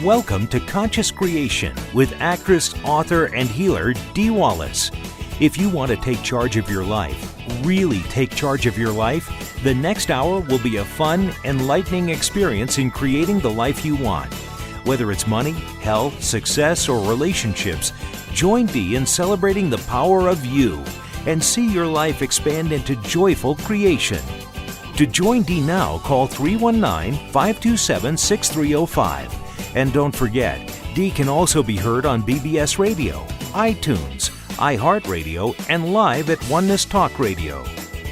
Welcome to Conscious Creation with actress, author, and healer Dee Wallace. If you want to take charge of your life, really take charge of your life, the next hour will be a fun, enlightening experience in creating the life you want. Whether it's money, health, success, or relationships, join Dee in celebrating the power of you and see your life expand into joyful creation. To join Dee now, call 319-527-6305. And don't forget, Dee can also be heard on BBS Radio, iTunes, iHeartRadio, and live at Oneness Talk Radio.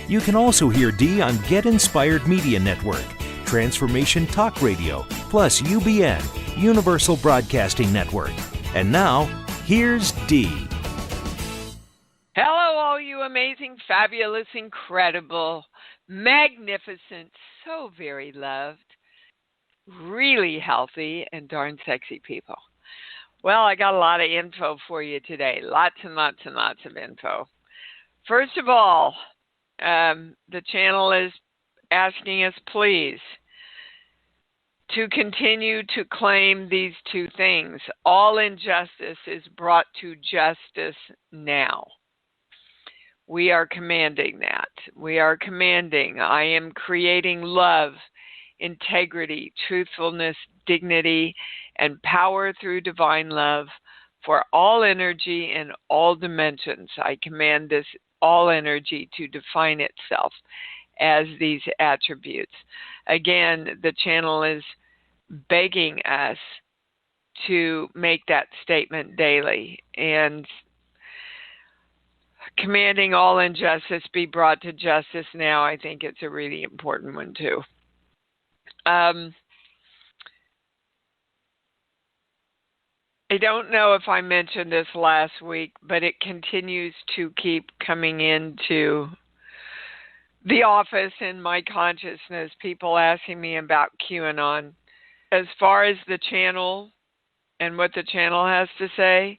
You can also hear Dee on Get Inspired Media Network, Transformation Talk Radio, plus UBN, Universal Broadcasting Network. And now, here's Dee. Hello, all you amazing, fabulous, incredible, magnificent, so very loved, really healthy, and darn sexy people. Well, I got a lot of info for you today. Lots and lots and lots of info. First of all, the channel is asking us, please, to continue to claim these two things. All injustice is brought to justice now. We are commanding that. We are commanding. I am creating love, integrity, truthfulness, dignity, and power through divine love for all energy in all dimensions. I command this all energy to define itself as these attributes. Again, the channel is begging us to make that statement daily and commanding all injustice be brought to justice now. I think it's a really important one too. I don't know if I mentioned this last week, but it continues to keep coming into the office in my consciousness, people asking me about QAnon. As far as the channel and what the channel has to say,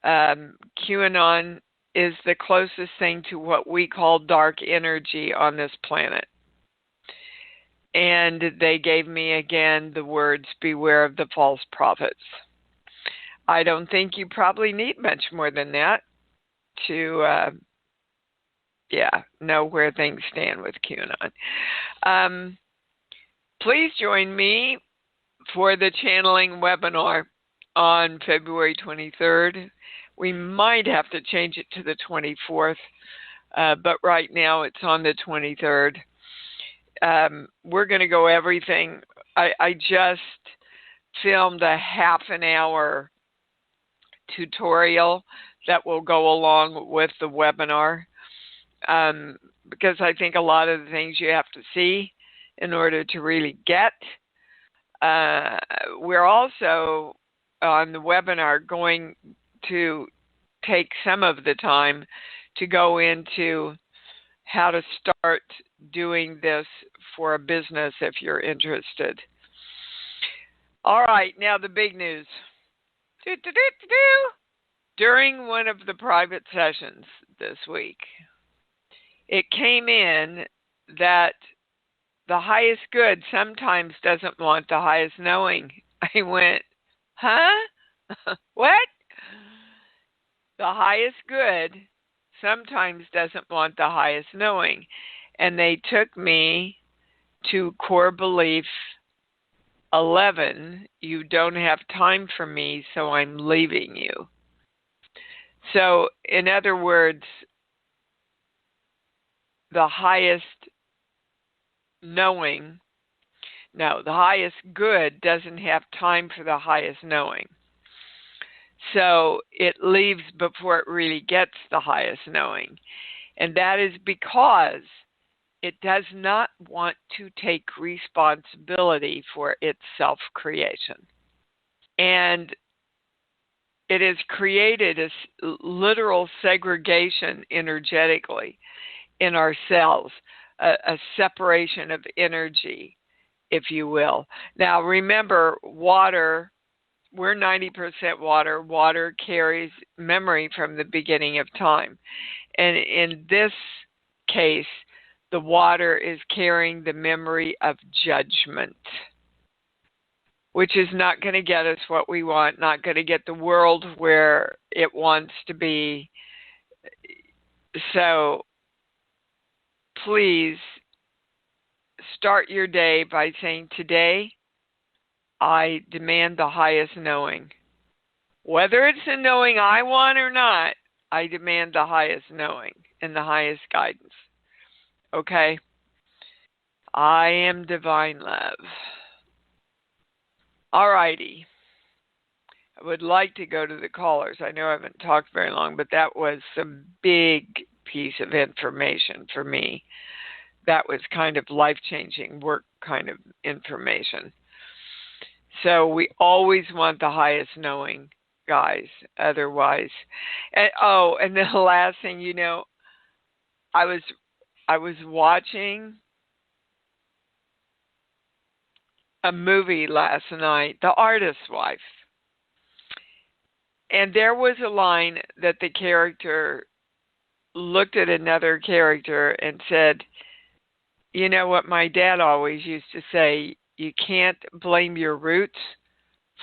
QAnon is the closest thing to what we call dark energy on this planet. And they gave me again the words, beware of the false prophets. I don't think you probably need much more than that to, know where things stand with QAnon. Please join me for the channeling webinar on February 23rd. We might have to change it to the 24th, but right now it's on the 23rd. We're going to go everything. I just filmed a half an hour tutorial that will go along with the webinar because I think a lot of the things you have to see in order to really get. We're also on the webinar going to take some of the time to go into how to start doing this for a business if you're interested. All right, now the big news. During one of the private sessions this week, it came in that the highest good sometimes doesn't want the highest knowing. I went, huh? What? The highest good sometimes doesn't want the highest knowing. And they took me to core belief 11, you don't have time for me, so I'm leaving you. So, in other words, the highest knowing, no, the highest good doesn't have time for the highest knowing. So it leaves before it really gets the highest knowing. And that is because it does not want to take responsibility for its self-creation. And it has created a literal segregation energetically in our cells, a separation of energy, if you will. Now, remember, water, we're 90% water. Water carries memory from the beginning of time. And in this case, the water is carrying the memory of judgment. which is not going to get us what we want, not going to get the world where it wants to be. So please start your day by saying, today I demand the highest knowing. Whether it's the knowing I want or not, I demand the highest knowing and the highest guidance. Okay? I am divine love. All righty. I would like to go to the callers. I know I haven't talked very long, but that was some big piece of information for me. That was kind of life-changing work kind of information. So we always want the highest knowing, guys. Otherwise, and the last thing, I was watching a movie last night, The Artist's Wife. And there was a line that the character looked at another character and said, you know what my dad always used to say, you can't blame your roots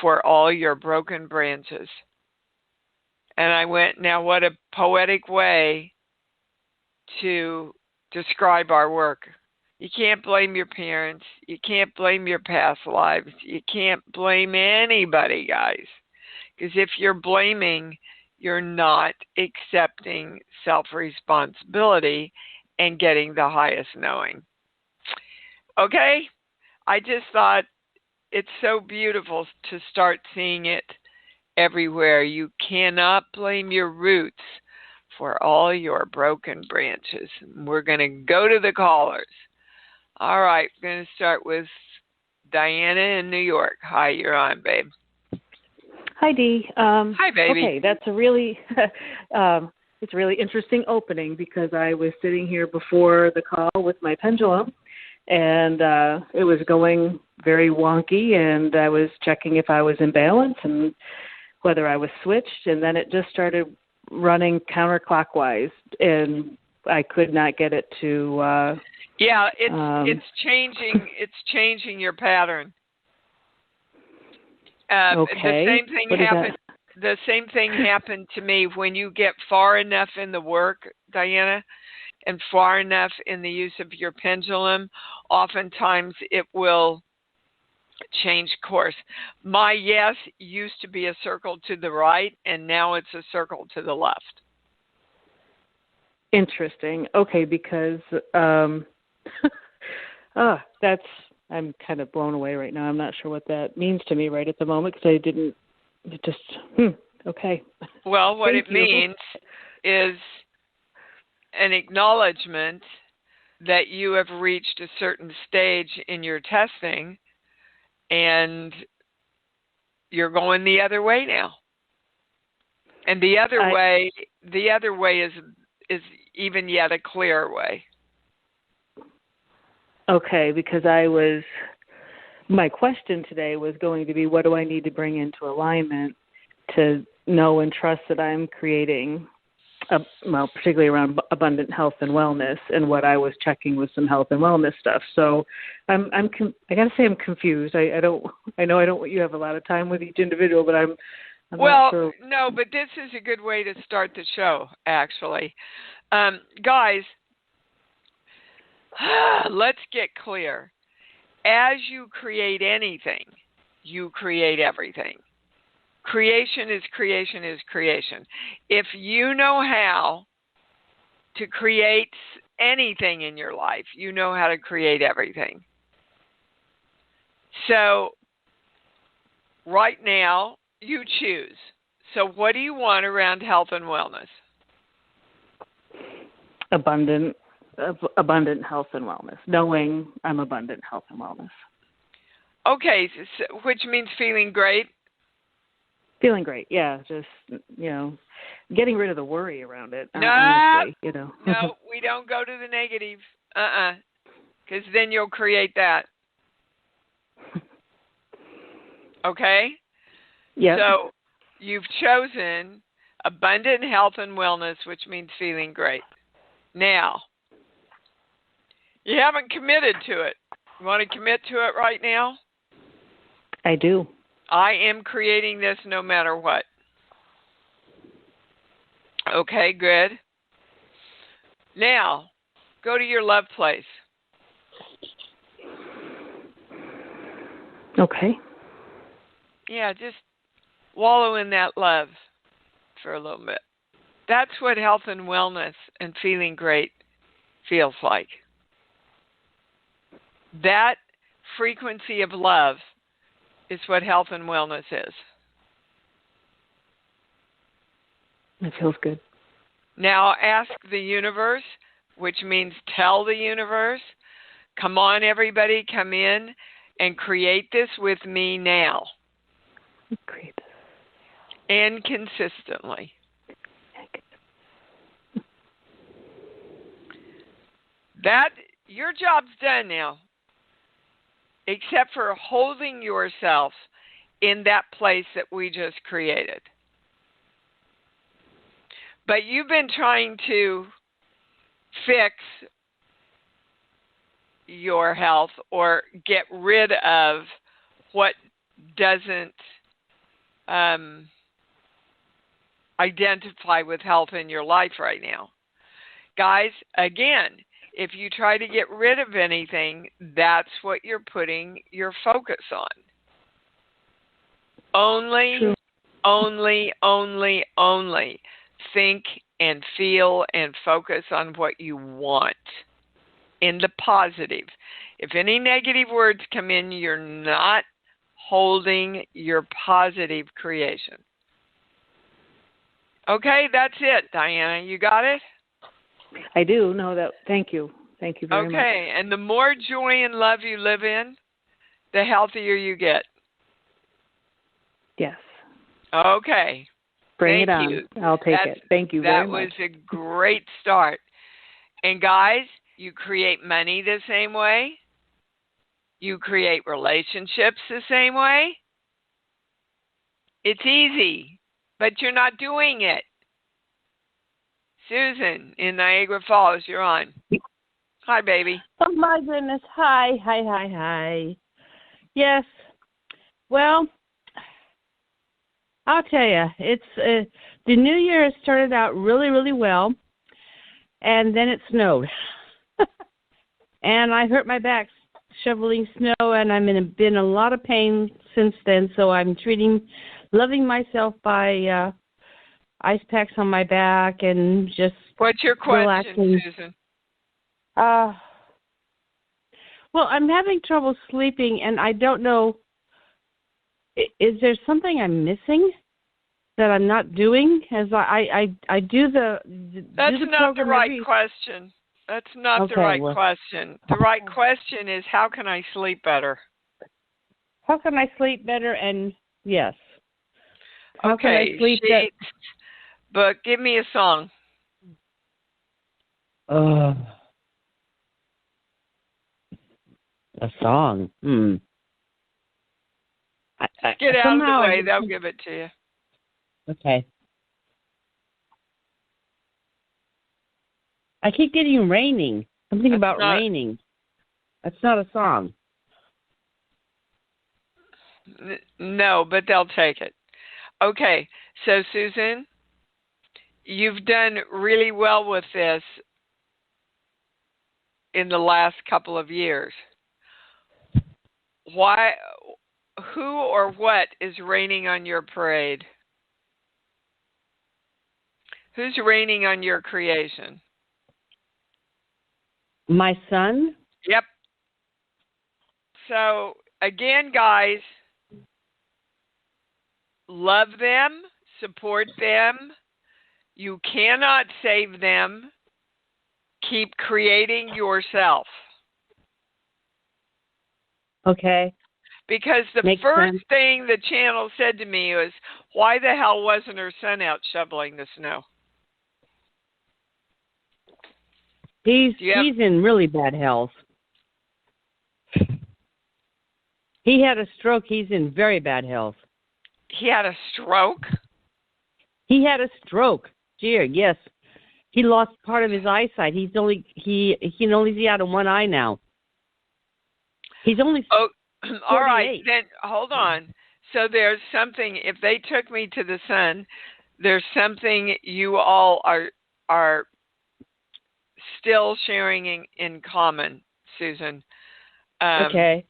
for all your broken branches. And I went, now what a poetic way to describe our work. You can't blame your parents. You can't blame your past lives. You can't blame anybody, guys. Because if you're blaming, you're not accepting self-responsibility and getting the highest knowing. Okay? I just thought it's so beautiful to start seeing it everywhere. You cannot blame your roots for all your broken branches. We're going to go to the callers. All right, we're going to start with Diana in New York. Hi, you're on, babe. Hi, Dee. Hi, baby. Okay, that's a really, it's a really interesting opening because I was sitting here before the call with my pendulum, and it was going very wonky, and I was checking if I was in balance and whether I was switched, and then it just started running counterclockwise, and I could not get it to. Yeah, it's changing. It's changing your pattern. Okay. The same thing happened to me when you get far enough in the work, Diana, and far enough in the use of your pendulum. Oftentimes, it will change course. My yes used to be a circle to the right, and now it's a circle to the left. Interesting. Okay, because I'm kind of blown away right now. I'm not sure what that means to me right at the moment because okay. Well, what it means is an acknowledgement that you have reached a certain stage in your testing and you're going the other way now. And the other way is even yet a clearer way. Okay, because my question today was going to be, what do I need to bring into alignment to know and trust that I'm creating, particularly around abundant health and wellness, and what I was checking was some health and wellness stuff. So I got to say I'm confused. I know I don't want you to have a lot of time with each individual, but I'm not sure. No, but this is a good way to start the show, actually. Guys, let's get clear. As you create anything, you create everything. Creation is creation is creation. If you know how to create anything in your life, you know how to create everything. So right now, you choose. So what do you want around health and wellness? Abundant health and wellness, knowing I'm abundant health and wellness. Okay, so, which means feeling great? Feeling great, yeah. Just, getting rid of the worry around it. No, honestly, no, we don't go to the negative. Because then you'll create that. Okay? Yeah. So you've chosen abundant health and wellness, which means feeling great. Now, you haven't committed to it. You want to commit to it right now? I do. I am creating this no matter what. Okay, good. Now, go to your love place. Okay. Yeah, just wallow in that love for a little bit. That's what health and wellness and feeling great feels like. That frequency of love is what health and wellness is. It feels good. Now ask the universe, which means tell the universe, come on everybody, come in and create this with me now. Create this. And consistently. That, your job's done now. Except for holding yourself in that place that we just created. But you've been trying to fix your health or get rid of what doesn't identify with health in your life right now. Guys, again, if you try to get rid of anything, that's what you're putting your focus on. Only think and feel and focus on what you want in the positive. If any negative words come in, you're not holding your positive creation. Okay, that's it, Diana. You got it? I do. No, that. Thank you. Thank you very much. Okay, and the more joy and love you live in, the healthier you get. Yes. Okay. Bring it Thank on. you. I'll take it. Thank you very much. That was a great start. And guys, you create money the same way. You create relationships the same way. It's easy, but you're not doing it. Susan in Niagara Falls, you're on. Hi, baby. Oh, my goodness. Hi. Yes. Well, I'll tell you, it's the new year has started out really, really well, and then it snowed. And I hurt my back shoveling snow, and I'm been in a lot of pain since then, so I'm loving myself by ice packs on my back and just What's your question, relaxing. Susan? Well, I'm having trouble sleeping, and I don't know. Is there something I'm missing that I'm not doing? As I do the That's do the not the program right question. That's not the right question. The right question is, how can I sleep better? How can I sleep better? And yes. How Okay, can I sleep better? But give me a song. A song. Get out of the way. They'll give it to you. Okay. I keep getting raining. Something about raining. That's not a song. No, but they'll take it. Okay, so Susan, you've done really well with this in the last couple of years. Why? Who or what is raining on your parade? Who's raining on your creation? My son? Yep. So, again, guys, love them, support them. You cannot save them. Keep creating yourself. Okay. Because the Makes first sense. thing the channel said to me was, why the hell wasn't her son out shoveling the snow? He's in really bad health. He had a stroke. He's in very bad health. He had a stroke? He had a stroke. Dear, yes. He lost part of his eyesight. He can only see out of one eye now. He's only All right, 48. then hold on. So there's something. If they took me to the sun, there's something you all are still sharing in common, Susan. Okay.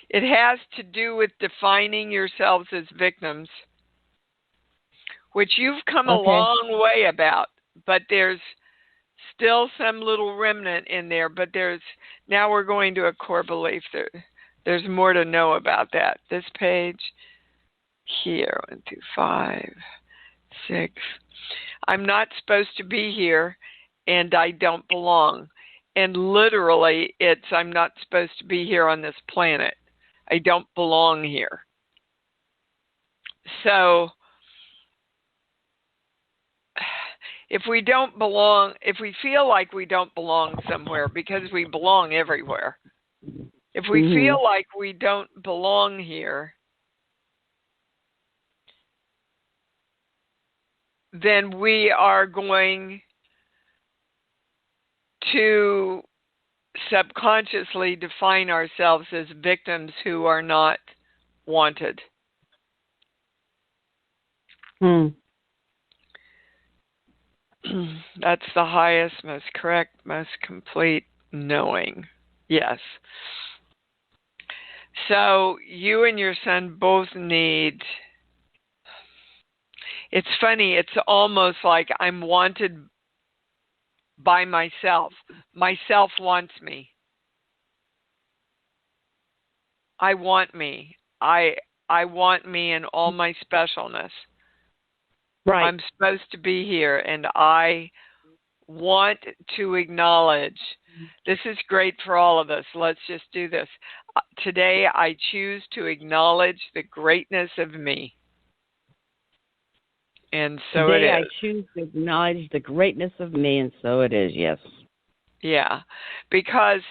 It has to do with defining yourselves as victims, which you've come a long way about, but there's still some little remnant in there. But now we're going to a core belief. There's more to know about that. This page here, 1 through 5, 6. I'm not supposed to be here, and I don't belong. And literally, I'm not supposed to be here on this planet. I don't belong here. So, if we don't belong, if we feel like we don't belong somewhere, because we belong everywhere, if we feel like we don't belong here, then we are going to subconsciously define ourselves as victims who are not wanted. That's the highest, most correct, most complete knowing. Yes. So you and your son both need. It's funny, it's almost like I'm wanted by myself. Myself wants me. I want me. I want me in all my specialness. Right. I'm supposed to be here, and I want to acknowledge. This is great for all of us. Let's just do this. Today, I choose to acknowledge the greatness of me. And so Today, it is. I choose to acknowledge the greatness of me, and so it is, yes. Yeah, because,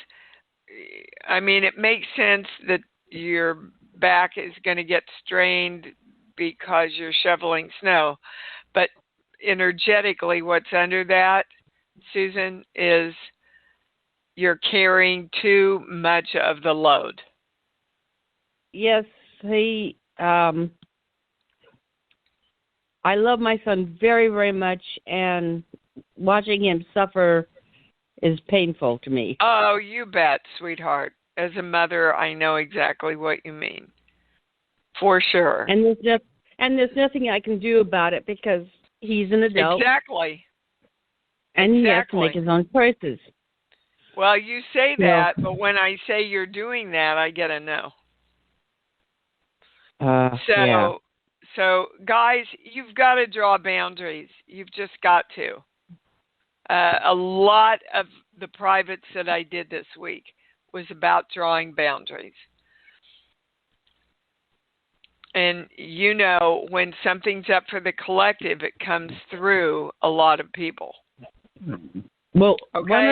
it makes sense that your back is going to get strained because you're shoveling snow. But energetically, what's under that, Susan, is you're carrying too much of the load. Yes, I love my son very, very much, and watching him suffer is painful to me. Oh, you bet, sweetheart. As a mother, I know exactly what you mean. For sure. And there's nothing I can do about it because he's an adult. Exactly. And he has to make his own choices. Well, you say that, but when I say you're doing that, I get a no. Yeah. So, guys, you've got to draw boundaries. You've just got to. A lot of the privates that I did this week was about drawing boundaries. And when something's up for the collective, it comes through a lot of people. Well, okay? one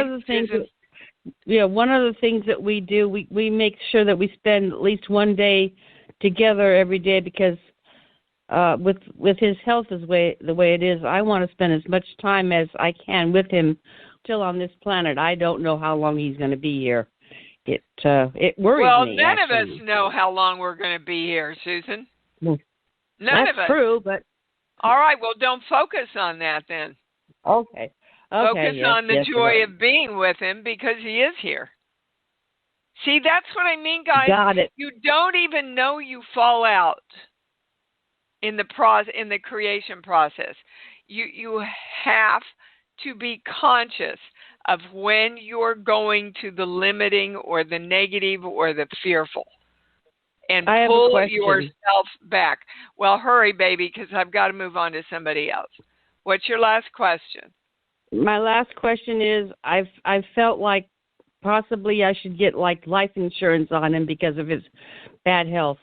of the things that we do, we make sure that we spend at least one day together every day because with his health the way it is, I want to spend as much time as I can with him still on this planet. I don't know how long he's going to be here. It worries me. Well, none actually. of us know how long we're going to be here, Susan. Well, none that's of us. True, but all right. Well, don't focus on that then. Okay. Focus yes, on the yes, joy right. of being with him because he is here. See, that's what I mean, guys. Got it. You don't even know you fall out in the creation process. You have to be conscious of when you're going to the limiting or the negative or the fearful. And pull yourself back. Well, hurry, baby, because I've got to move on to somebody else. What's your last question? My last question is, I've felt like possibly I should get like life insurance on him because of his bad health.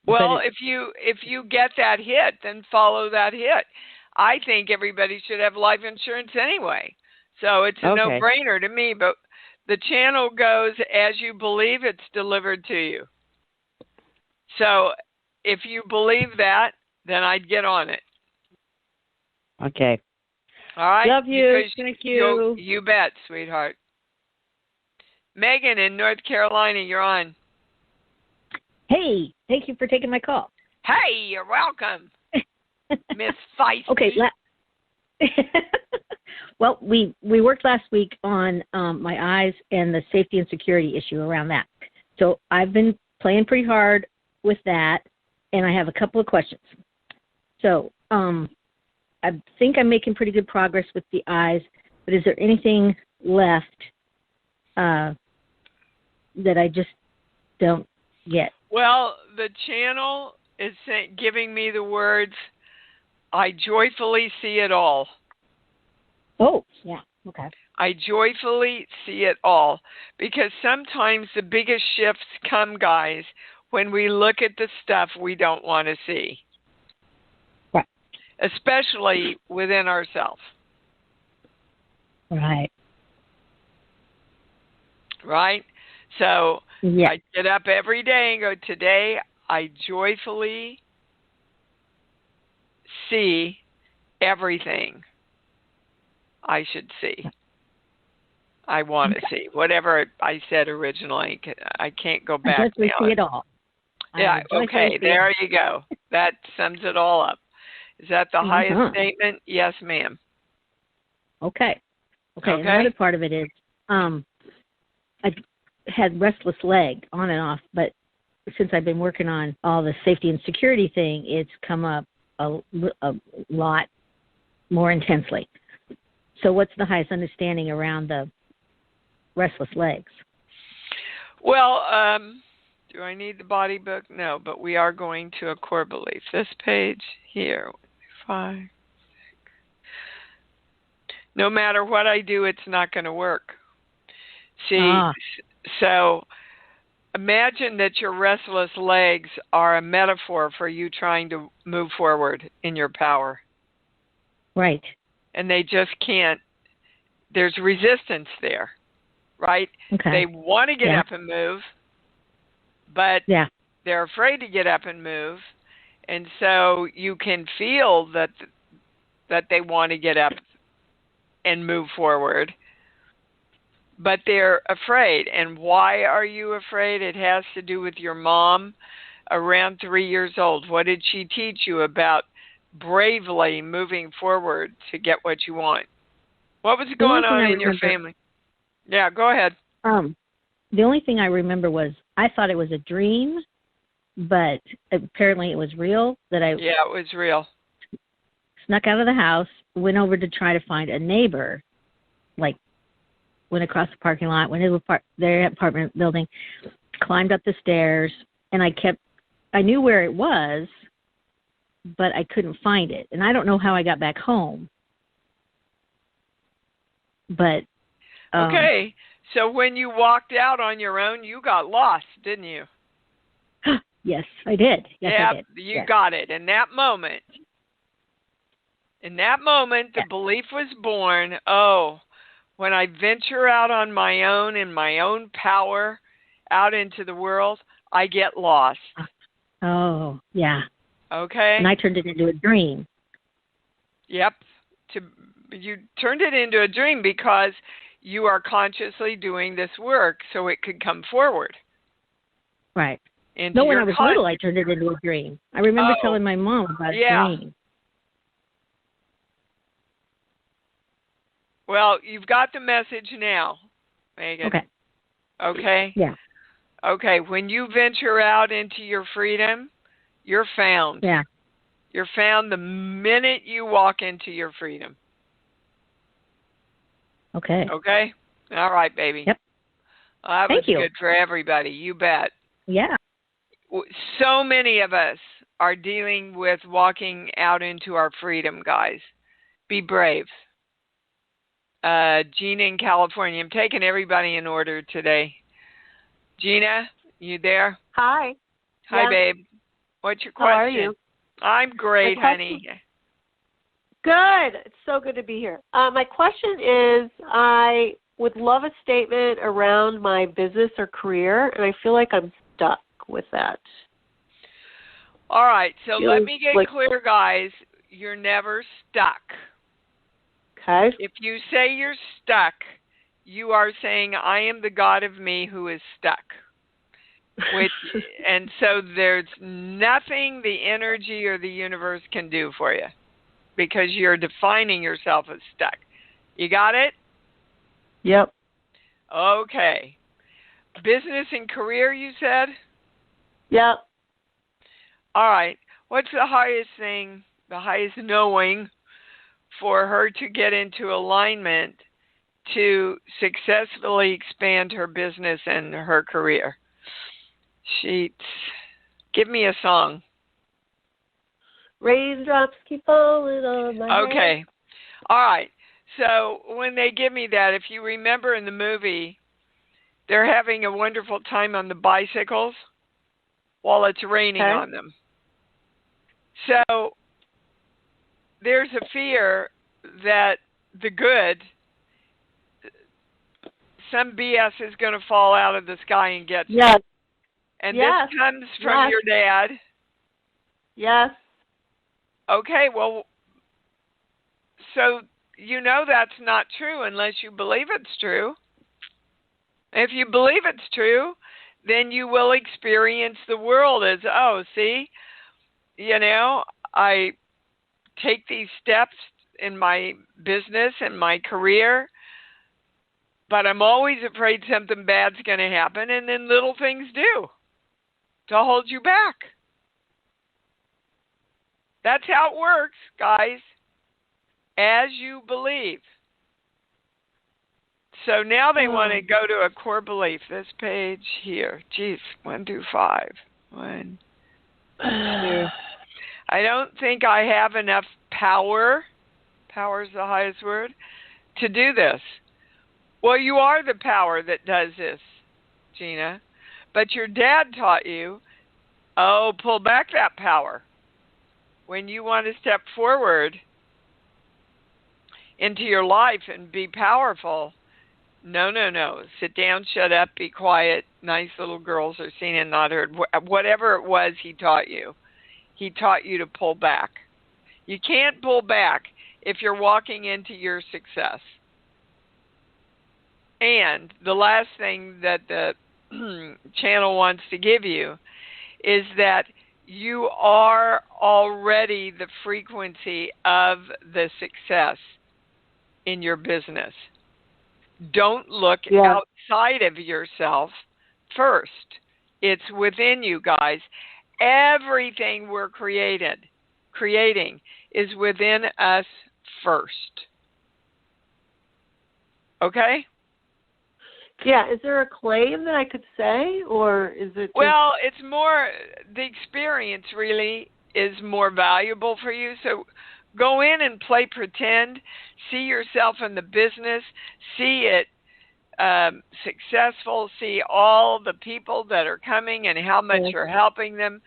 Well, if you get that hit, then follow that hit. I think everybody should have life insurance anyway. So it's a no-brainer to me, but the channel goes as you believe, it's delivered to you. So if you believe that, then I'd get on it. Okay. All right. Love you. Thank you. You bet, sweetheart. Megan in North Carolina, you're on. Hey, thank you for taking my call. Hey, you're welcome, Miss Feisty. Okay. Well, we worked last week on my eyes and the safety and security issue around that. So I've been playing pretty hard with that, and I have a couple of questions. So I think I'm making pretty good progress with the eyes, but is there anything left that I just don't get? Well, the channel is giving me the words, I joyfully see it all. Oh, yeah, okay. I joyfully see it all. Because sometimes the biggest shifts come, guys, when we look at the stuff we don't want to see. Right. Especially within ourselves. Right. Right? So yeah. I get up every day and go, today I joyfully see everything I should see. I want to see. Whatever I said originally, I can't go back. I joyfully see it all. Yeah, okay, there you go. That sums it all up. Is that the highest statement? Yes, ma'am. Okay. Another part of it is I had restless leg on and off, but since I've been working on all the safety and security thing, it's come up a lot more intensely. So what's the highest understanding around the restless legs? Well, do I need the body book? No, but we are going to a core belief. This page here, 5, 6. No matter what I do, it's not going to work. See, so imagine that your restless legs are a metaphor for you trying to move forward in your power. Right. And they just can't. There's resistance there, right? Okay. They want to get up and move, but they're afraid to get up and move. And so you can feel that they want to get up and move forward, but they're afraid. And why are you afraid? It has to do with your mom around 3 years old. What did she teach you about bravely moving forward to get what you want? What was going on in your family? Yeah, go ahead. The only thing I remember was I thought it was a dream, but apparently it was real. Yeah, it was real. Snuck out of the house, went over to try to find a neighbor, went across the parking lot, went into their apartment building, climbed up the stairs, and I knew where it was, but I couldn't find it. And I don't know how I got back home. But okay, so when you walked out on your own, you got lost, didn't you? Yes, I did. I did. You got it. In that moment, the belief was born, when I venture out on my own in my own power out into the world, I get lost. Oh, yeah. Okay. And I turned it into a dream. Yep. You turned it into a dream because you are consciously doing this work so it could come forward. Right. No, when I was little, I turned it into a dream. I remember telling my mom about a dream. Well, you've got the message now, Megan. Okay. Okay? Yeah. Okay, when you venture out into your freedom, you're found. Yeah. You're found the minute you walk into your freedom. Okay. Okay? All right, baby. Yep. That was good for everybody. You bet. Yeah. So many of us are dealing with walking out into our freedom, guys. Be brave. Gina in California. I'm taking everybody in order today. Gina, you there? Hi. Hi, babe. What's your question? How are you? I'm great, honey. Good. It's so good to be here. My question is, I would love a statement around my business or career, and I feel like I'm stuck with that. All right. So let me get clear, guys. You're never stuck. Okay. If you say you're stuck, you are saying, I am the God of me who is stuck. And so there's nothing the energy or the universe can do for you because you're defining yourself as stuck. You got it? Yep. Okay. Business and career, you said? Yep. All right. What's the highest thing, the highest knowing for her to get into alignment to successfully expand her business and her career? Sheets. Give me a song. Raindrops keep falling on my head. Okay. All right. So when they give me that, if you remember in the movie, they're having a wonderful time on the bicycles while it's raining on them. So there's a fear that the good, some BS is going to fall out of the sky and get you. Yes. And this comes from your dad? Yes. Okay, well, so you know that's not true unless you believe it's true. If you believe it's true, then you will experience the world as, oh, see, you know, I take these steps in my business and my career, but I'm always afraid something bad's going to happen, and then little things do to hold you back. That's how it works, guys, as you believe. So now they want to go to a core belief. This page here. Geez, 1 through 5. 1, 2. I don't think I have enough power. Power is the highest word. To do this. Well, you are the power that does this, Gina. But your dad taught you, pull back that power. When you want to step forward into your life and be powerful, no. Sit down, shut up, be quiet. Nice little girls are seen and not heard. Whatever it was he taught you to pull back. You can't pull back if you're walking into your success. And the last thing that the channel wants to give you is that you are already the frequency of the success in your business. Don't look outside of yourself first. It's within you, guys. Everything we're creating is within us first. Okay? Yeah, is there a claim that I could say, or is it Well, it's more, the experience really is more valuable for you. So go in and play pretend. See yourself in the business. See it successful. See all the people that are coming and how much you're helping them.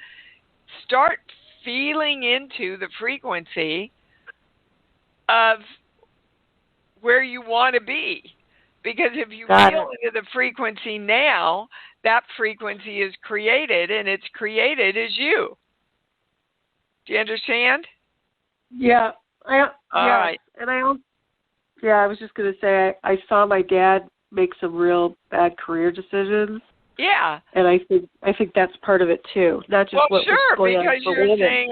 Start feeling into the frequency of where you want to be. Because if you feel into the frequency now, that frequency is created, and it's created as you. Do you understand? Yeah. All right. And I was just going to say, I saw my dad make some real bad career decisions. Yeah. And I think that's part of it too. Not just what was going on for women.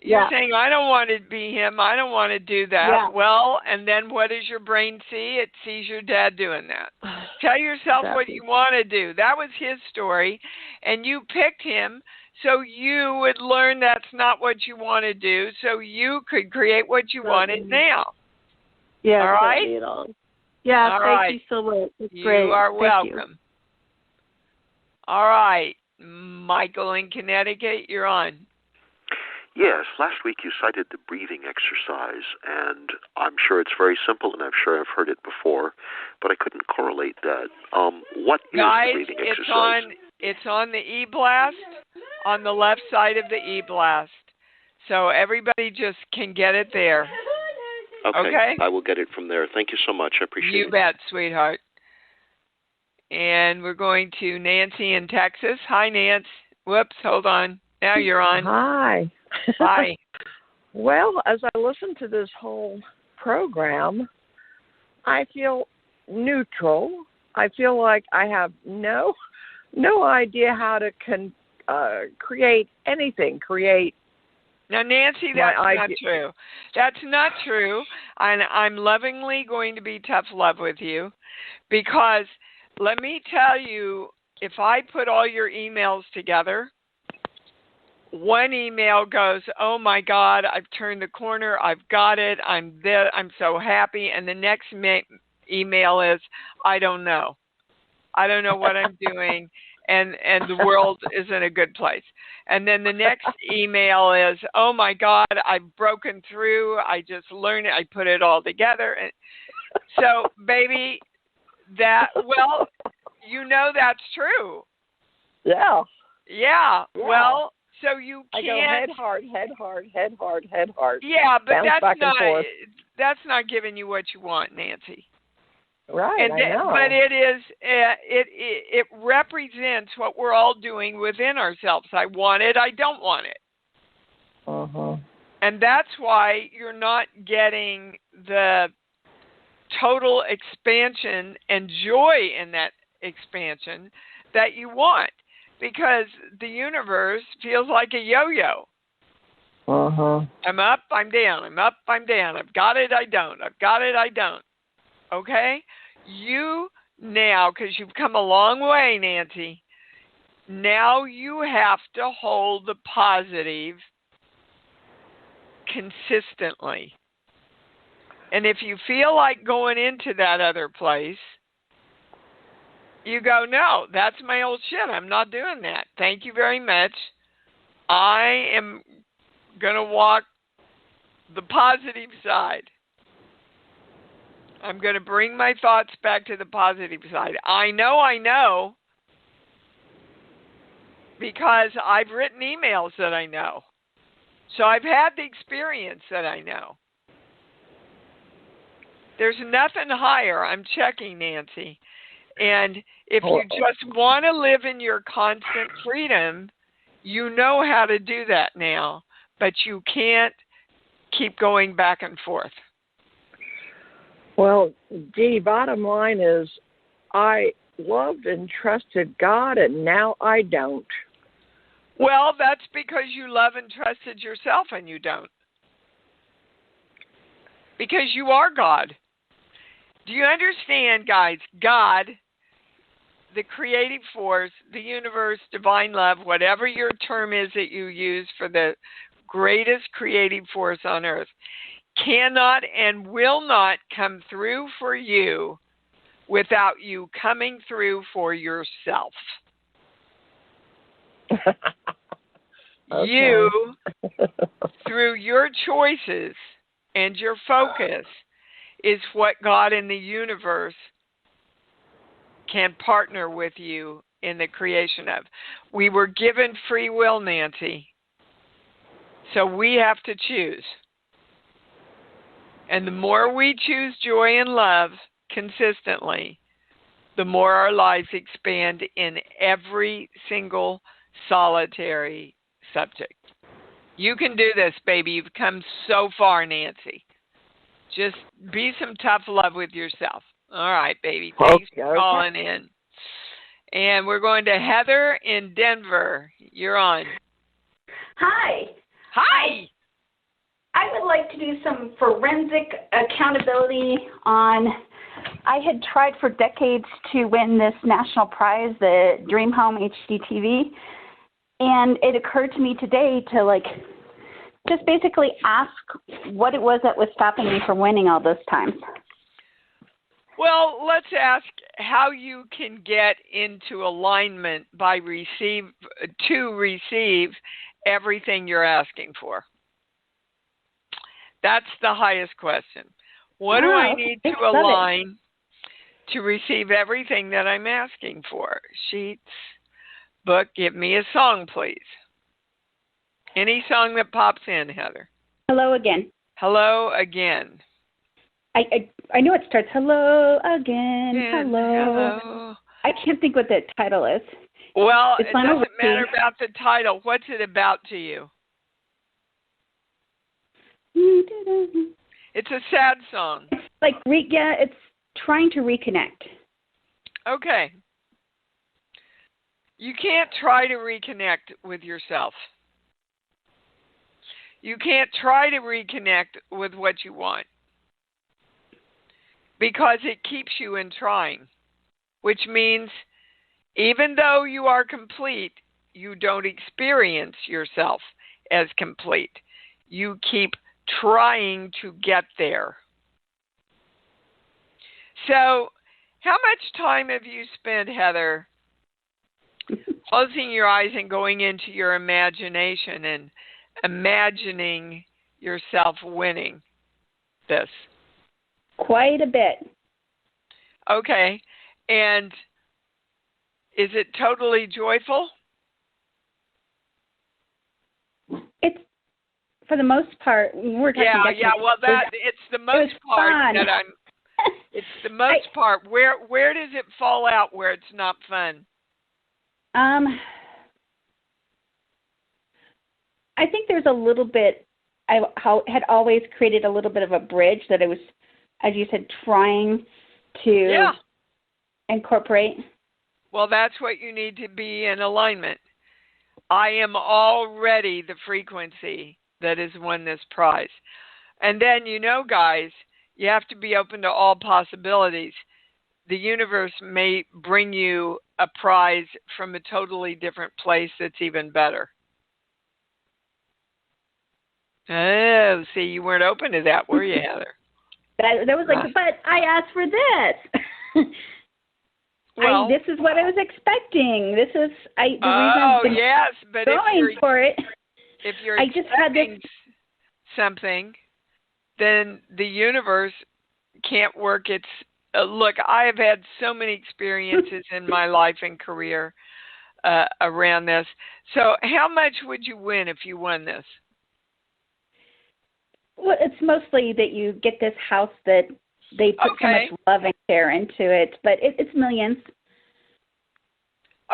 You're saying, I don't want to be him. I don't want to do that. Yeah. Well, and then what does your brain see? It sees your dad doing that. Tell yourself what you want to do. That was his story, and you picked him so you would learn that's not what you want to do, so you could create what you wanted now. Yeah. All right? Yeah, thank you so much. It's great. You are Thank welcome. You. All right. Michael in Connecticut, you're on. Yes, last week you cited the breathing exercise, and I'm sure it's very simple, and I'm sure I've heard it before, but I couldn't correlate that. What is the breathing exercise? It's on the e-blast, on the left side of the e-blast. So everybody just can get it there. Okay? I will get it from there. Thank you so much. I appreciate it. You bet, sweetheart. And we're going to Nancy in Texas. Hi, Nancy. Whoops, hold on. Now you're on. Hi. Hi. Well, as I listen to this whole program, I feel neutral. I feel like I have no idea how to create anything. Now, Nancy, that's not true. That's not true. And I'm lovingly going to be tough love with you, because let me tell you, if I put all your emails together, one email goes, "Oh my God, I've turned the corner. I've got it. I'm there. I'm so happy." And the next email is, "I don't know. I don't know what I'm doing, and the world is in a good place." And then the next email is, "Oh my God, I've broken through. I just learned it. I put it all together." And so, baby, that's true. Yeah. Yeah. Well, so you can't. I go head hard, head hard, head hard, head hard. Yeah, but that's not giving you what you want, Nancy. Right, I know. But it represents what we're all doing within ourselves. I want it, I don't want it. Uh-huh. And that's why you're not getting the total expansion and joy in that expansion that you want, because the universe feels like a yo-yo. Uh-huh. I'm up, I'm down, I'm up, I'm down. I've got it, I don't. I've got it, I don't. Okay? You now, because you've come a long way, Nancy, now you have to hold the positive consistently. And if you feel like going into that other place, you go, "No, that's my old shit. I'm not doing that. Thank you very much. I am going to walk the positive side. I'm going to bring my thoughts back to the positive side. I know, because I've written emails that I know. So I've had the experience that I know. There's nothing higher. I'm checking, Nancy. And if you just want to live in your constant freedom, you know how to do that now. But you can't keep going back and forth. Well, Dee, bottom line is I loved and trusted God, and now I don't. Well, that's because you love and trusted yourself, and you don't. Because you are God. Do you understand, guys? God, the creative force, the universe, divine love, whatever your term is that you use for the greatest creative force on earth, cannot and will not come through for you without you coming through for yourself. Okay. You, through your choices and your focus, is what God in the universe can partner with you in the creation of. We were given free will, Nancy. So we have to choose. And the more we choose joy and love consistently, the more our lives expand in every single solitary subject. You can do this, baby. You've come so far, Nancy. Just be some tough love with yourself. All right, baby. Thanks for calling in. And we're going to Heather in Denver. You're on. Hi. Hi. I would like to do some forensic accountability on. I had tried for decades to win this national prize, the Dream Home HDTV, and it occurred to me today to just basically ask what it was that was stopping me from winning all those times. Well, let's ask how you can get into alignment by receive everything you're asking for. That's the highest question. What do I need to align to receive everything that I'm asking for? Sheets, book, give me a song, please. Any song that pops in, Heather. Hello again. Hello again. I know it starts hello again, hello. I can't think what the title is. Well, it doesn't matter about the title. What's it about to you? It's a sad song. It's trying to reconnect. Okay. You can't try to reconnect with yourself. You can't try to reconnect with what you want because it keeps you in trying, which means even though you are complete, you don't experience yourself as complete. You keep trying to get there. So, how much time have you spent, Heather, closing your eyes and going into your imagination and imagining yourself winning this? Quite a bit. Okay. And is it totally joyful? It's, for the most part, we're talking well, it's the most part fun. that I'm. It's the most part. Where does it fall out where it's not fun? I think there's a little bit. I had always created a little bit of a bridge that I was, as you said, trying to incorporate. Well, that's what you need to be in alignment. I am already the frequency that has won this prize. And then, guys, you have to be open to all possibilities. The universe may bring you a prize from a totally different place that's even better. Oh, see, you weren't open to that, were you, Heather? That was like, but I asked for this. Well, this is what I was expecting. This is the reason I've been but going for it. If you're expecting something, then the universe can't work its. Look, I have had so many experiences in my life and career around this. So, how much would you win if you won this? Well, it's mostly that you get this house that they put so much love and care into it, but it's millions.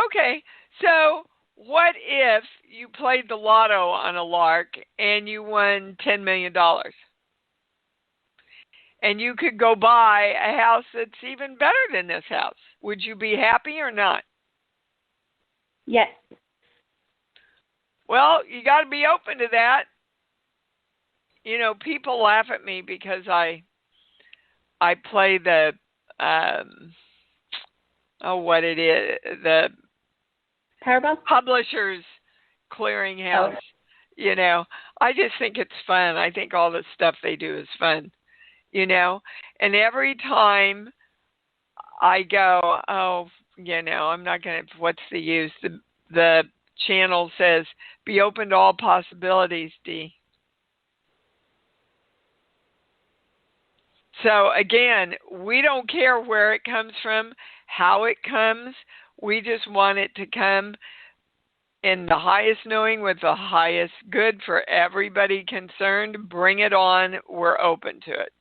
Okay, so what if you played the lotto on a lark and you won $10 million? And you could go buy a house that's even better than this house. Would you be happy or not? Yes. Well, you got to be open to that. People laugh at me because I play the the Powerball? Publishers Clearinghouse. Oh. I just think it's fun. I think all the stuff they do is fun. And every time I go, I'm not going to, what's the use? The channel says, be open to all possibilities, Dee. So again, we don't care where it comes from, how it comes. We just want it to come in the highest knowing with the highest good for everybody concerned. Bring it on. We're open to it.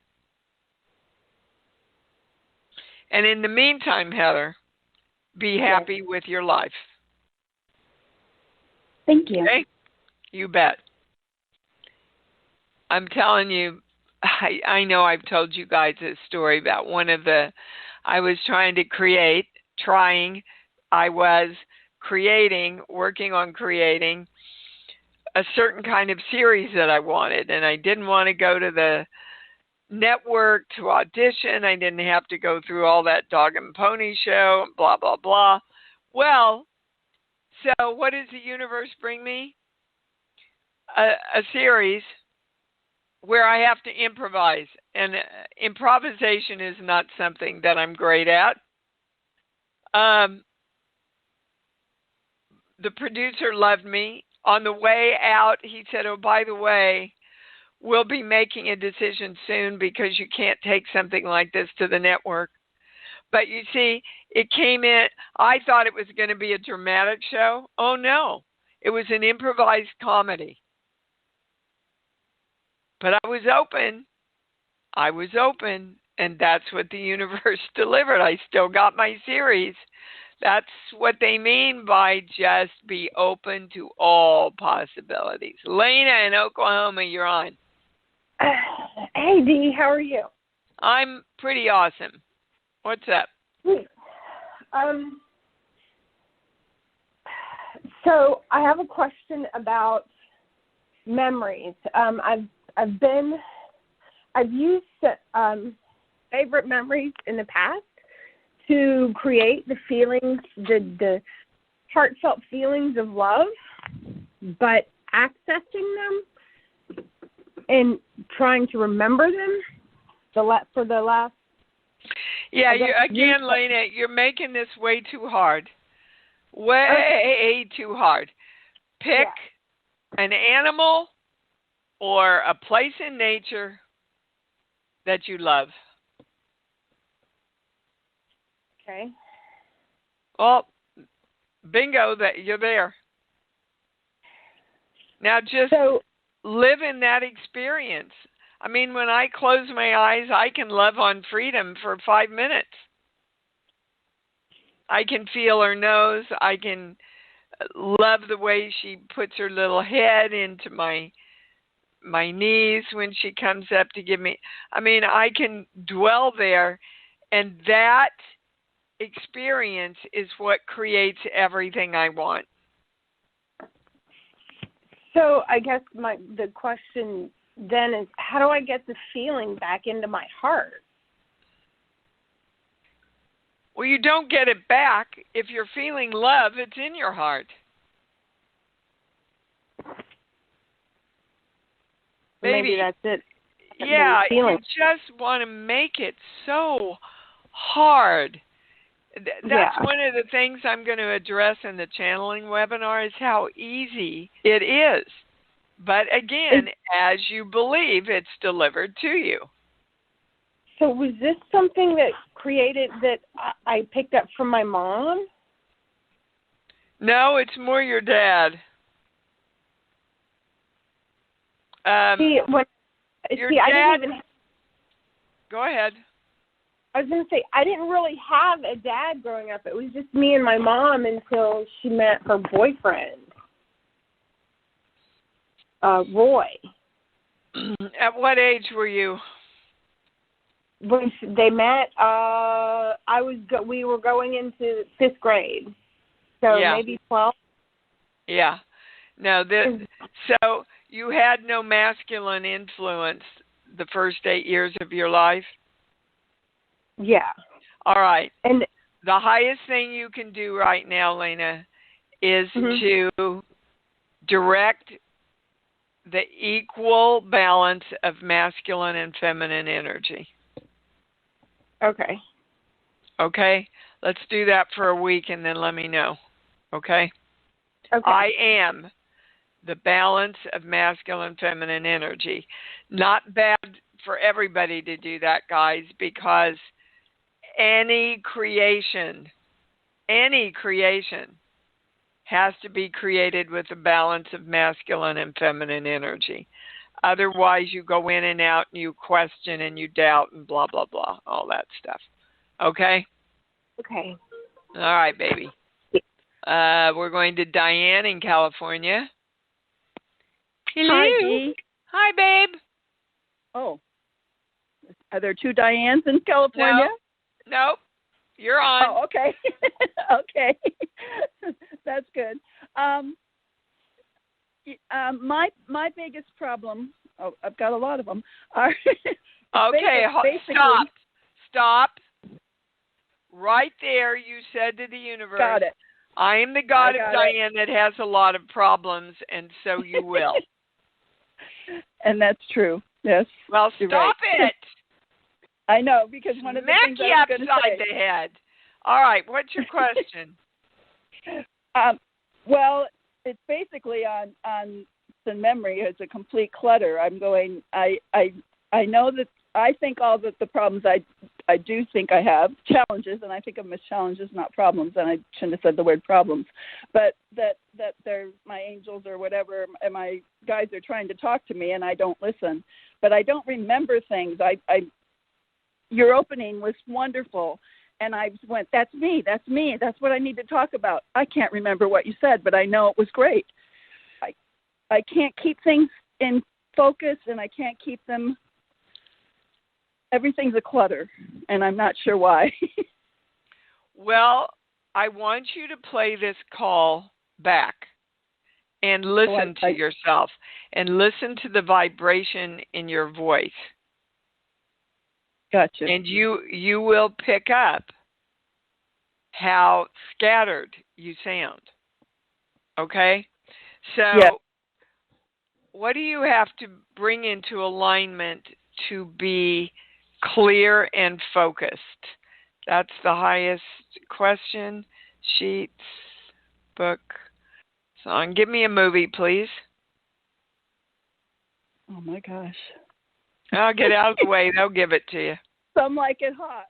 And in the meantime, Heather, be happy with your life. Thank you. Okay? You bet. I'm telling you, I know I've told you guys this story about I was working on creating a certain kind of series that I wanted, and I didn't want to go to the network to audition. I didn't have to go through all that dog and pony show, blah, blah, blah. Well, so what does the universe bring me? A series where I have to improvise. And improvisation is not something that I'm great at. The producer loved me. On the way out, he said, oh, by the way, we'll be making a decision soon because you can't take something like this to the network. But you see, it came in, I thought it was going to be a dramatic show. Oh, no. It was an improvised comedy. But I was open, and that's what the universe delivered. I still got my series. That's what they mean by just be open to all possibilities. Lena in Oklahoma, you're on. Hey, Dee, how are you? I'm pretty awesome. What's up? So I have a question about memories. I've used favorite memories in the past to create the feelings, the heartfelt feelings of love, but accessing them and trying to remember them for the last. Yeah, again, Lena, you're making this way too hard. Way too hard. Pick an animal or a place in nature that you love. Okay. Well, bingo, that you're there. Now just live in that experience. I mean, when I close my eyes, I can love on Freedom for 5 minutes. I can feel her nose. I can love the way she puts her little head into my knees when she comes up to give me. I mean, I can dwell there, and that experience is what creates everything I want. So I guess the question then is, how do I get the feeling back into my heart? Well, you don't get it back. If you're feeling love, it's in your heart. Maybe that's it. Yeah, you just want to make it so hard. That's one of the things I'm going to address in the channeling webinar is how easy it is. But again, as you believe, it's delivered to you. So was this something that I picked up from my mom? No, it's more your dad. Your dad. Go ahead. I was going to say, I didn't really have a dad growing up. It was just me and my mom until she met her boyfriend, Roy. At what age were you? When they met, we were going into 5th grade, so maybe 12. Yeah. No, so you had no masculine influence the first 8 years of your life? Yeah. All right. And the highest thing you can do right now, Lena, is to direct the equal balance of masculine and feminine energy. Okay. Okay? Let's do that for a week and then let me know. Okay? Okay. I am the balance of masculine and feminine energy. Not bad for everybody to do that, guys, because any creation has to be created with a balance of masculine and feminine energy. Otherwise, you go in and out and you question and you doubt and blah, blah, blah, all that stuff. Okay? Okay. All right, baby. We're going to Diane in California. Hello. Hi, Dee. Hi, babe. Oh. Are there 2 Dianes in California? Nope. You're on. Oh, okay. Okay. That's good. My biggest problem, I've got a lot of them, are okay, stop. Right there, you said to the universe, got it. I am the God of Diane that has a lot of problems, and so you will. And that's true, yes. Well, stop it. I know, because one of the things I was going to say. upside the head. All right, what's your question? Well, it's basically on the memory. It's a complete clutter. I'm going, I know that I think all the problems I do think I have, challenges, and I think of them as challenges, not problems, and I shouldn't have said the word problems, but that they're my angels or whatever, and my guys are trying to talk to me, and I don't listen. But I don't remember things. Your opening was wonderful, and I went, that's me, that's what I need to talk about. I can't remember what you said, but I know it was great. I can't keep things in focus, and I can't keep them everything's a clutter, and I'm not sure why. Well, I want you to play this call back and listen to yourself and listen to the vibration in your voice. Gotcha. And you will pick up how scattered you sound. Okay? So yeah. What do you have to bring into alignment to be clear and focused? That's the highest question. Sheets, book, song. Give me a movie, please. Oh, my gosh. I'll get out of the way. They'll give it to you. Some like it hot.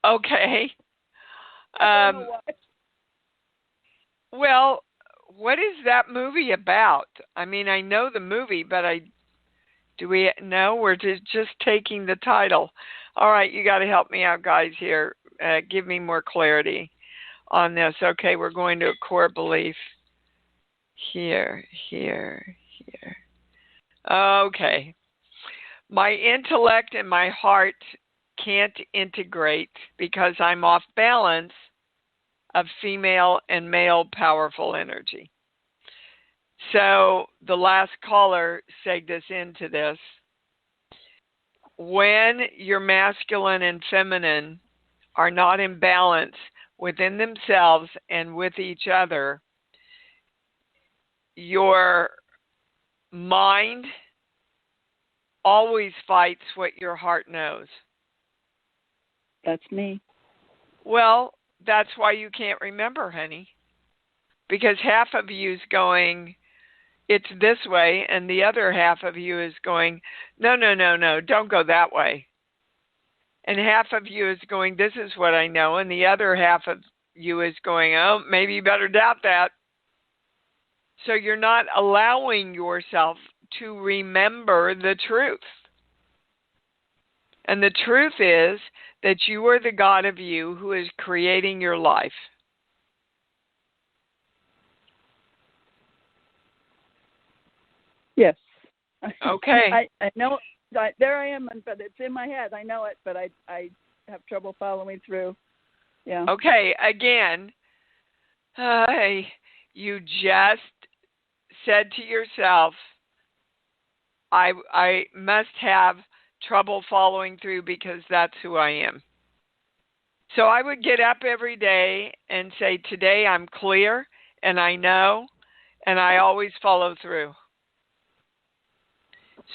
Okay. I don't know why. Well, what is that movie about? I mean, I know the movie, but do we know? We're just taking the title. All right, you got to help me out, guys, here. Give me more clarity on this. Okay, we're going to a core belief. Here. Okay. My intellect and my heart can't integrate because I'm off balance of female and male powerful energy. So the last caller segged us into this. When your masculine and feminine are not in balance within themselves and with each other, your mind always fights what your heart knows. That's me. Well, that's why you can't remember, honey. Because half of you is going, it's this way, and the other half of you is going, no, don't go that way. And half of you is going, this is what I know, and the other half of you is going, oh, maybe you better doubt that. So you're not allowing yourself to remember the truth. And the truth is that you are the God of you who is creating your life. Yes. Okay. I know. There I am, but it's in my head. I know it, but I have trouble following through. Yeah. Okay. Again, you just said to yourself, I must have trouble following through because that's who I am. So I would get up every day and say, today I'm clear and I know, and I always follow through.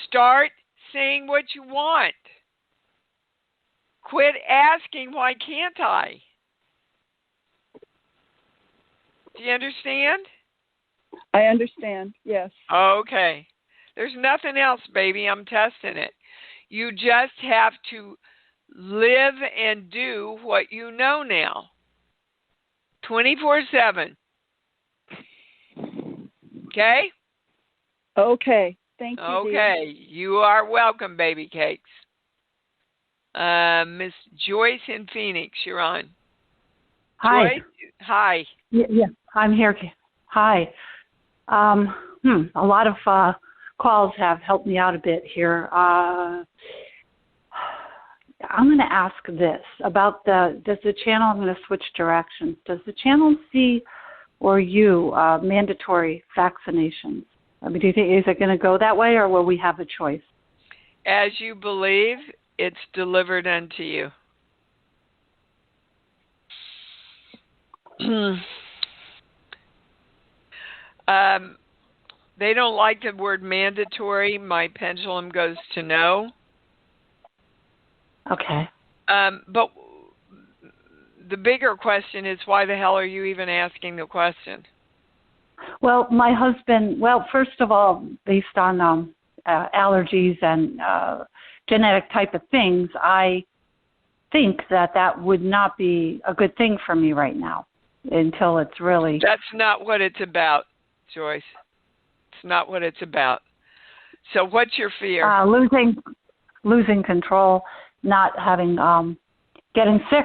Start saying what you want. Quit asking, why can't I? Do you understand? I understand, yes. Okay. There's nothing else, baby. I'm testing it. You just have to live and do what you know now. 24/7. Okay? Okay. Thank you. Okay. Dear. You are welcome, baby cakes. Miss Joyce in Phoenix, you're on. Hi. Joyce? Hi. Yeah, I'm here. Hi. A lot of calls have helped me out a bit here. I'm going to ask this about does the channel, I'm going to switch directions, does the channel see or you mandatory vaccinations? I mean, do you think, is it going to go that way or will we have a choice? As you believe, it's delivered unto you. They don't like the word mandatory. My pendulum goes to no. Okay. But the bigger question is, why the hell are you even asking the question? Well, my husband, first of all, based on allergies and genetic type of things, I think that would not be a good thing for me right now until it's really... That's not what it's about, Joyce. It's not what it's about. So what's your fear? Losing control, not having, getting sick,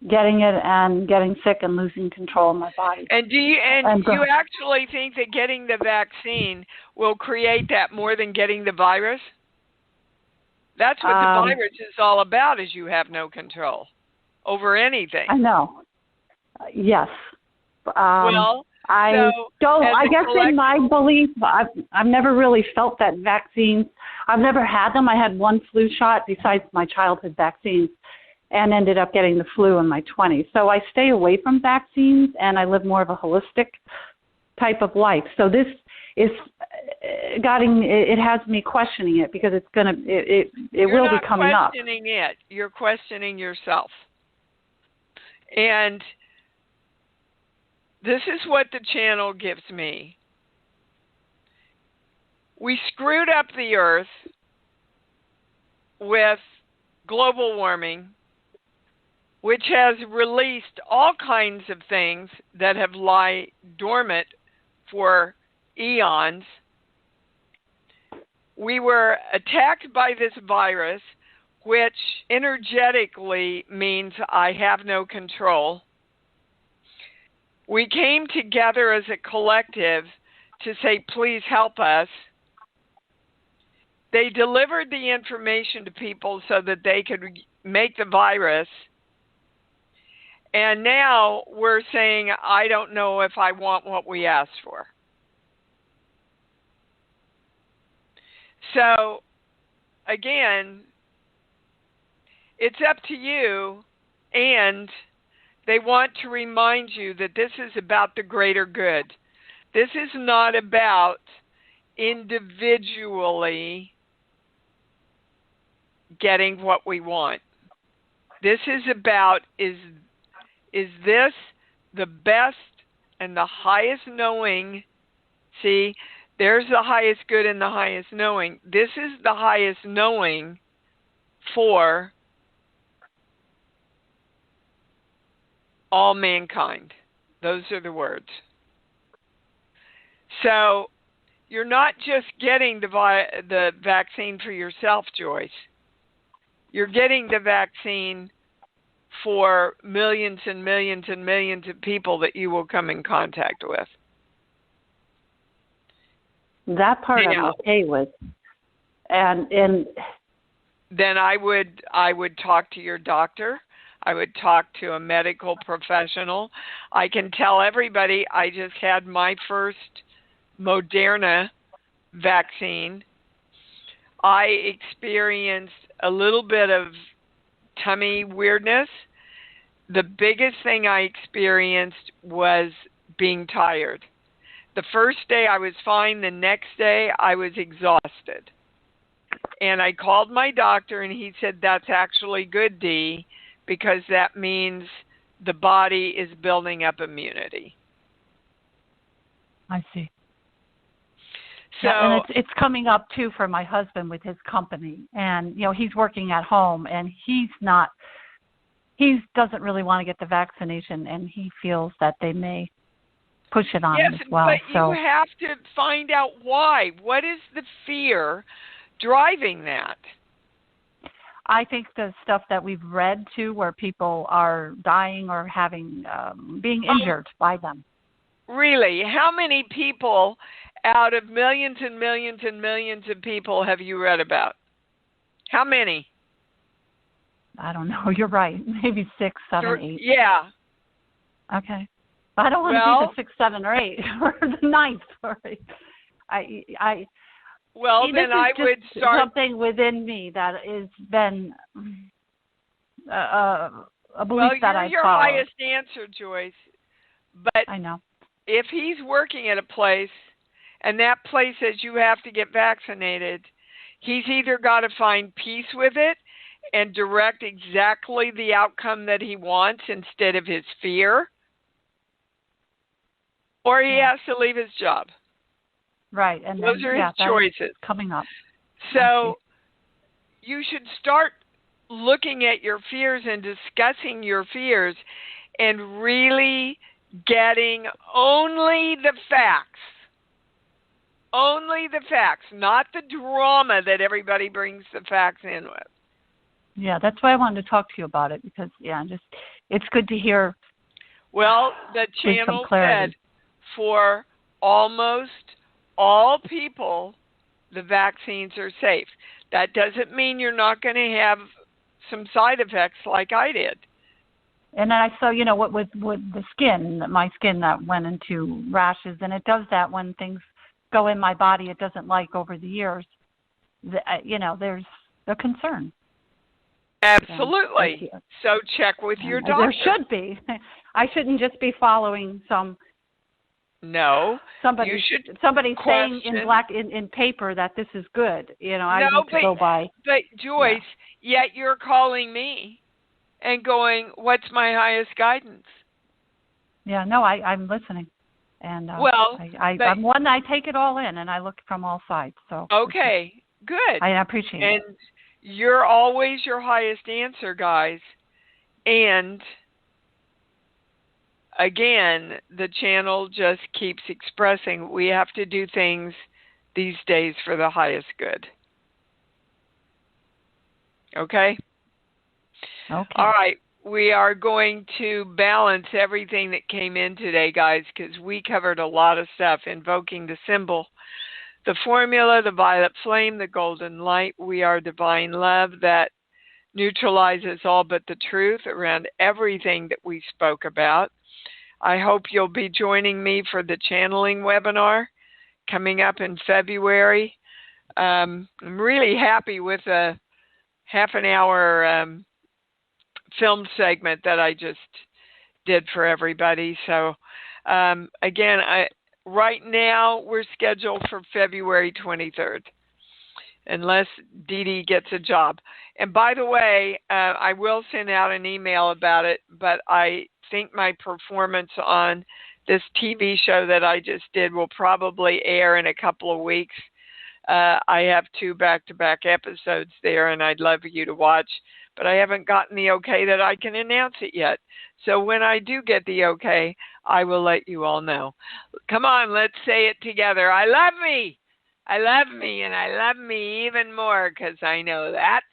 getting it and getting sick and losing control of my body. And do you actually think that getting the vaccine will create that more than getting the virus? That's what the virus is all about, is you have no control over anything. I know. Yes. Well, I so don't. I guess in my belief, I've never really felt that vaccines. I've never had them. I had one flu shot besides my childhood vaccines, and ended up getting the flu in my 20s. So I stay away from vaccines, and I live more of a holistic type of life. So this is it has me questioning it, because it's gonna it will be coming up. You're not questioning it. You're questioning yourself. And this is what the channel gives me. We screwed up the earth with global warming, which has released all kinds of things that have lie dormant for eons. We were attacked by this virus, which energetically means I have no control. We came together as a collective to say, please help us. They delivered the information to people so that they could make the virus. And now we're saying, I don't know if I want what we asked for. So, again, it's up to you, and they want to remind you that this is about the greater good. This is not about individually getting what we want. This is about, is this the best and the highest knowing? See, there's the highest good and the highest knowing. This is the highest knowing for all mankind. Those are the words. So you're not just getting the vaccine for yourself, Joyce. You're getting the vaccine for millions and millions and millions of people that you will come in contact with. That part I'm okay with. And then I would talk to your doctor. I would talk to a medical professional. I can tell everybody I just had my first Moderna vaccine. I experienced a little bit of tummy weirdness. The biggest thing I experienced was being tired. The first day I was fine. The next day I was exhausted. And I called my doctor, and he said, that's actually good, Dee, because that means the body is building up immunity. I see. So, and it's coming up too for my husband with his company, and he's working at home, and he doesn't really want to get the vaccination, and he feels that they may push it on him as well. Yes, but you have to find out why. What is the fear driving that? I think the stuff that we've read too, where people are dying or having being injured by them. Really? How many people out of millions and millions and millions of people have you read about? How many? I don't know. You're right. Maybe 6, 7, 8. Yeah. Okay. I don't want to be the 6, 7, or 8 or the 9th. Sorry. Well, then I would start something within me that has been a belief that I follow. Well, you're your highest answer, Joyce. But I know. If he's working at a place and that place says you have to get vaccinated, he's either got to find peace with it and direct exactly the outcome that he wants instead of his fear, or he has to leave his job. Right. And those are his choices. Coming up. So you should start looking at your fears and discussing your fears and really getting only the facts. Only the facts, not the drama that everybody brings the facts in with. Yeah, that's why I wanted to talk to you about it, because it's good to hear. Well, the channel said for almost all people, the vaccines are safe. That doesn't mean you're not going to have some side effects like I did. And then I saw, what with the skin, my skin that went into rashes, and it does that when things go in my body it doesn't like over the years. There's a concern. Absolutely. So check with your doctor. There should be. I shouldn't just be following some. No. Somebody saying in paper that this is good. I need to go by. But Joyce, yet you're calling me and going, "What's my highest guidance?" Yeah. No, I'm listening. And I'm one. I take it all in, and I look from all sides. So okay, good. I appreciate it. And you're always your highest answer, guys. And again, the channel just keeps expressing we have to do things these days for the highest good. Okay? Okay. All right. We are going to balance everything that came in today, guys, because we covered a lot of stuff, invoking the symbol, the formula, the violet flame, the golden light. We are divine love that neutralizes all but the truth around everything that we spoke about. I hope you'll be joining me for the channeling webinar coming up in February. I'm really happy with a half an hour film segment that I just did for everybody. So again, right now we're scheduled for February 23rd, unless Dee Dee gets a job. And by the way, I will send out an email about it, but I think my performance on this TV show that I just did will probably air in a couple of weeks. I have 2 back-to-back episodes there, and I'd love for you to watch. But I haven't gotten the okay that I can announce it yet. So when I do get the okay, I will let you all know. Come on, let's say it together. I love me. I love me, and I love me even more because I know that's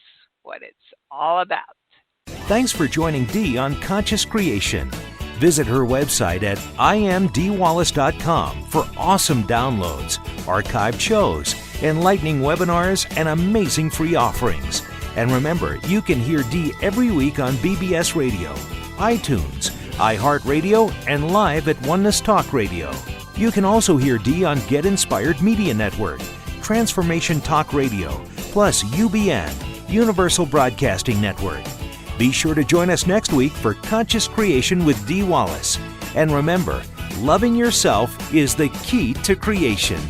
what it's all about. Thanks for joining Dee on Conscious Creation. Visit her website at imdwallace.com for awesome downloads, archived shows, enlightening webinars, and amazing free offerings. And remember, you can hear Dee every week on BBS Radio, iTunes, iHeartRadio, and live at Oneness Talk Radio. You can also hear Dee on Get Inspired Media Network, Transformation Talk Radio, plus UBN, Universal Broadcasting Network. Be sure to join us next week for Conscious Creation with Dee Wallace. And remember, loving yourself is the key to creation.